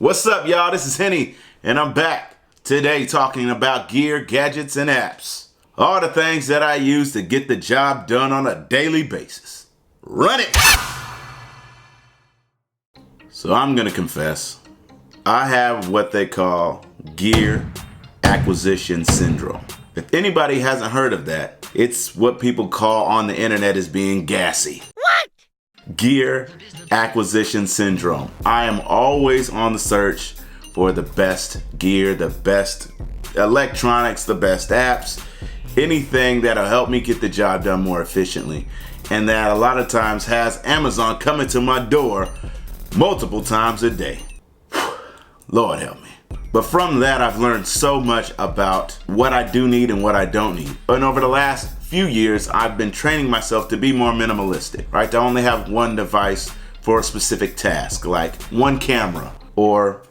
What's up, y'all? This is Henny, and I'm back today talking about gear, gadgets, and apps. All the things that I use to get the job done on a daily basis. Run it! So I'm gonna confess, I have what they call gear acquisition syndrome. If anybody hasn't heard of that, it's what people call on the internet as being gassy. What? Gear acquisition syndrome. I am always on the search for the best gear, the best electronics, the best apps, anything that'll help me get the job done more efficiently. And that a lot of times has Amazon coming to my door multiple times a day. Lord help me. But from that, I've learned so much about what I do need and what I don't need. And over the last few years, I've been training myself to be more minimalistic, right? To only have one device for a specific task, like one camera or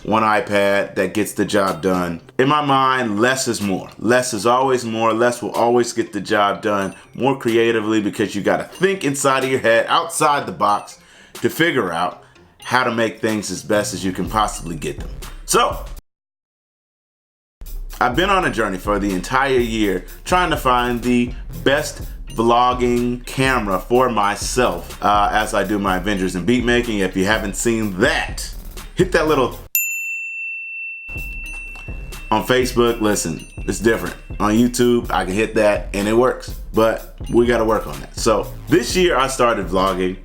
one iPad that gets the job done. In my mind, less is more. Less is always more. Less will always get the job done more creatively, because you got to think inside of your head, outside the box, to figure out how to make things as best as you can possibly get them. So, I've been on a journey for the entire year trying to find the best vlogging camera for myself as I do my adventures in beat making. If you haven't seen that, hit that little on Facebook. Listen, it's different. On YouTube, I can hit that and it works, but we got to work on that. So this year I started vlogging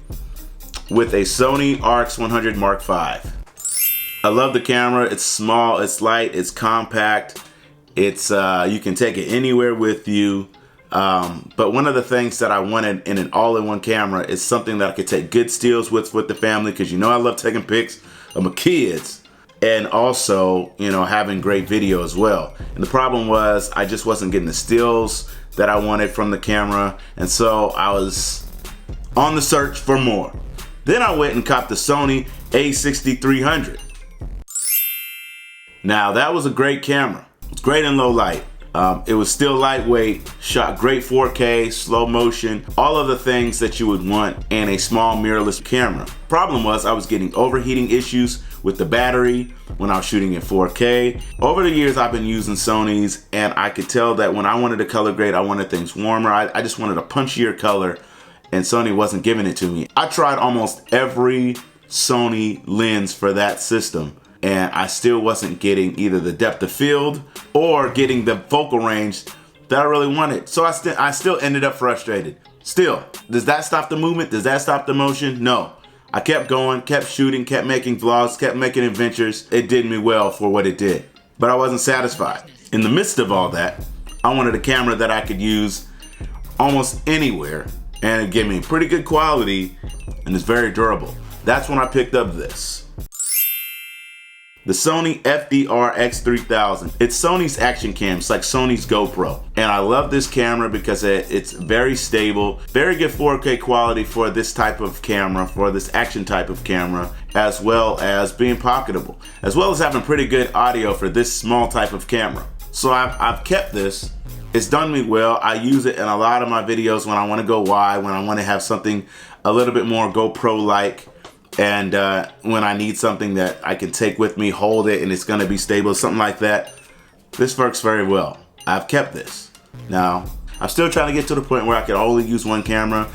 with a Sony RX100 Mark V. I love the camera. It's small, it's light, it's compact. It's you can take it anywhere with you. But one of the things that I wanted in an all-in-one camera is something that I could take good stills with the family, because you know I love taking pics of my kids, and also, you know, having great video as well. And the problem was I just wasn't getting the stills that I wanted from the camera, and so I was on the search for more. Then I went and copped the Sony a6300. Now that was a great camera. It was great in low light. It was still lightweight, shot great 4K, slow motion, all of the things that you would want in a small mirrorless camera. Problem was I was getting overheating issues with the battery when I was shooting in 4K. Over the years I've been using Sony's, and I could tell that when I wanted a color grade, I wanted things warmer. I just wanted a punchier color, and Sony wasn't giving it to me. I tried almost every Sony lens for that system, and I still wasn't getting either the depth of field or getting the focal range that I really wanted. So I still ended up frustrated. Still, does that stop the movement? Does that stop the motion? No. I kept going, kept shooting, kept making vlogs, kept making adventures. It did me well for what it did, but I wasn't satisfied. In the midst of all that, I wanted a camera that I could use almost anywhere, and it gave me pretty good quality, and it's very durable. That's when I picked up this. The Sony FDR-X3000. It's Sony's action cam. It's like Sony's GoPro. And I love this camera because it's very stable, very good 4K quality for this type of camera, for this action type of camera, as well as being pocketable, as well as having pretty good audio for this small type of camera. So I've kept this. It's done me well. I use it in a lot of my videos when I want to go wide, when I want to have something a little bit more GoPro-like. And when I need something that I can take with me, hold it, and it's gonna be stable, something like that, this works very well. I've kept this. Now, I'm still trying to get to the point where I can only use one camera.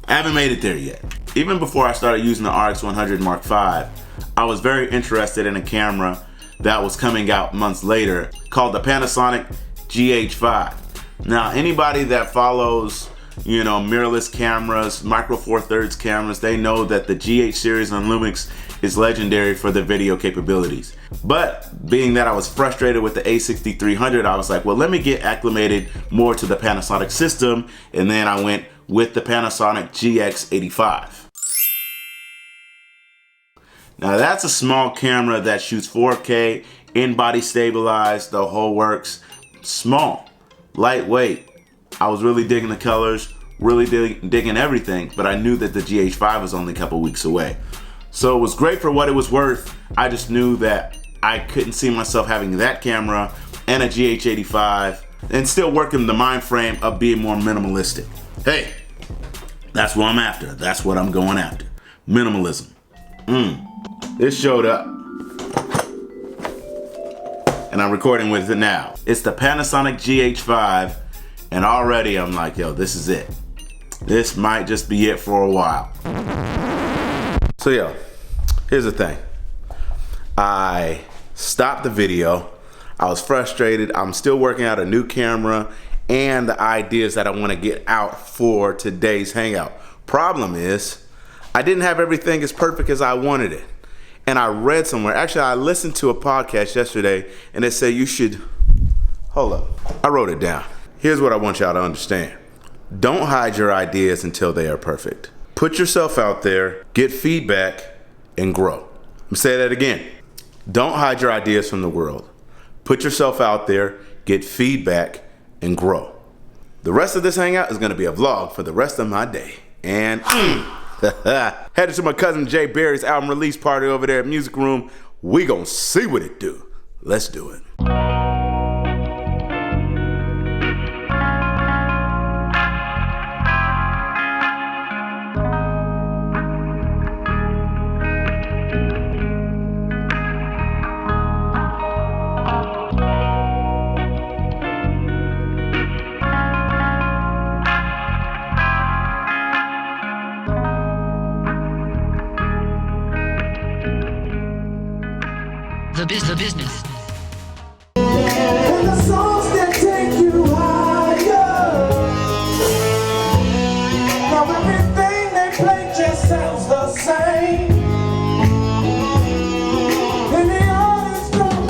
I haven't made it there yet. Even before I started using the RX100 Mark V, I was very interested in a camera that was coming out months later called the Panasonic GH5. Now, anybody that follows, you know, mirrorless cameras, micro four thirds cameras, they know that the GH series on Lumix is legendary for their video capabilities. But being that I was frustrated with the a6300, I was like, well, let me get acclimated more to the Panasonic system, and then I went with the Panasonic GX85. Now that's a small camera that shoots 4K, in-body stabilized, the whole works. Small, lightweight. I was really digging the colors, really digging everything, but I knew that the GH5 was only a couple weeks away. So it was great for what it was worth. I just knew that I couldn't see myself having that camera and a GH85 and still working the mind frame of being more minimalistic. Hey, that's what I'm after. That's what I'm going after. Minimalism. It showed up. and I'm recording with it now. It's the Panasonic GH5, and already I'm like, yo, this is it. This might just be it for a while. So yo, here's the thing. I stopped the video. I was frustrated. I'm still working out a new camera and the ideas that I want to get out for today's Hangout. Problem is, I didn't have everything as perfect as I wanted it. And I read somewhere, actually I listened to a podcast yesterday and it said you should, hold up, I wrote it down. Here's what I want y'all to understand. Don't hide your ideas until they are perfect. Put yourself out there, get feedback, and grow. Let me say that again. Don't hide your ideas from the world. Put yourself out there, get feedback, and grow. The rest of this Hangout is gonna be a vlog for the rest of my day. And headed to my cousin Jay Berry's album release party over there at Music Room. We gonna see what it do. Let's do it. The business. And the songs that take you higher. Now everything they play just sounds the same. And the audience don't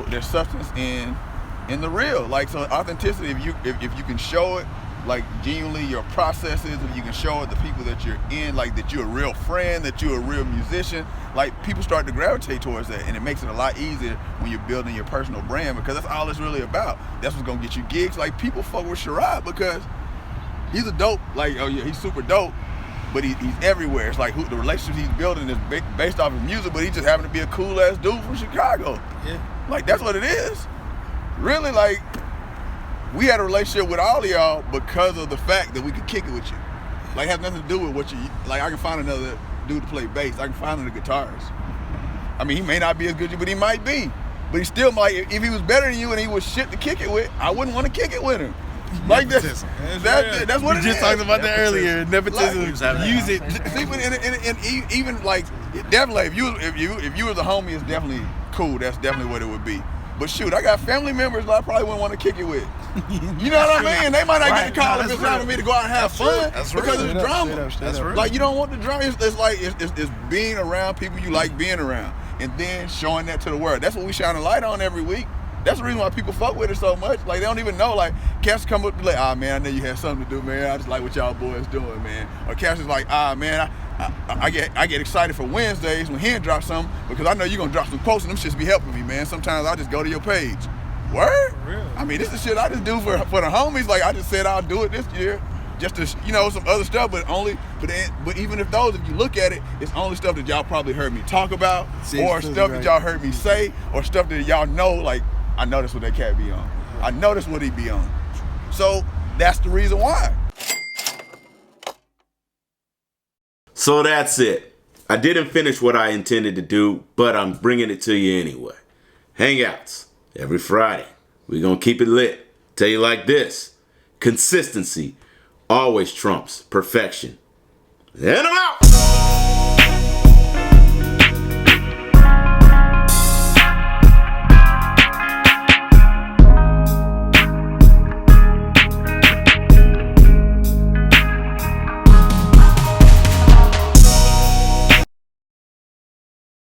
there's substance in the real, like, so authenticity, if you can show it, like, genuinely your processes, if you can show it the people that you're in, like, that you're a real friend, that you're a real musician, like, people start to gravitate towards that, and it makes it a lot easier when you're building your personal brand, because that's all it's really about. That's what's gonna get you gigs. Like, people fuck with Sherrod because he's a dope, like, oh yeah, he's super dope, but he's everywhere. It's like the relationships he's building is based off his music, but he just happened to be a cool ass dude from Chicago. Yeah. Like, that's what it is. Really, like, we had a relationship with all of y'all because of the fact that we could kick it with you. Like, it has nothing to do with what you, like, I can find another dude to play bass. I can find another guitarist. I mean, he may not be as good as you, but he might be. But he still might, if he was better than you and he was shit to kick it with, I wouldn't want to kick it with him. Like, that's what it is. We just talked about that earlier. Nepotism. Like, use it. See, and even like, definitely, if you was a homie, it's definitely cool. That's definitely what it would be. But shoot, I got family members that I probably wouldn't want to kick it with. You know what I mean? They might not get the call if it's time for me to go out and have fun because it's drama. That's real. Like, you don't want the drama. It's like it's being around people you like being around, and then showing that to the world. That's what we shine a light on every week. That's the reason why people fuck with it so much. Like, they don't even know. Like, cats come up and be like, ah, man, I know you had something to do, man. I just like what y'all boys doing, man. Or cats is like, ah, man, I get excited for Wednesdays when Hen drops something because I know you're gonna drop some quotes and them shits be helping me, man. Sometimes I just go to your page. Word? Really? I mean, this is shit I just do for the homies. Like, I just said I'll do it this year, just to, you know, some other stuff. But even if you look at it, it's only stuff that y'all probably heard me talk about, or stuff that y'all heard me say, or stuff that y'all know. Like, I know that's what that cat be on. I know that's what he be on. So that's the reason why. So that's it. I didn't finish what I intended to do, but I'm bringing it to you anyway. Hangouts every Friday. We're gonna keep it lit. Tell you like this: consistency always trumps perfection. And I'm out.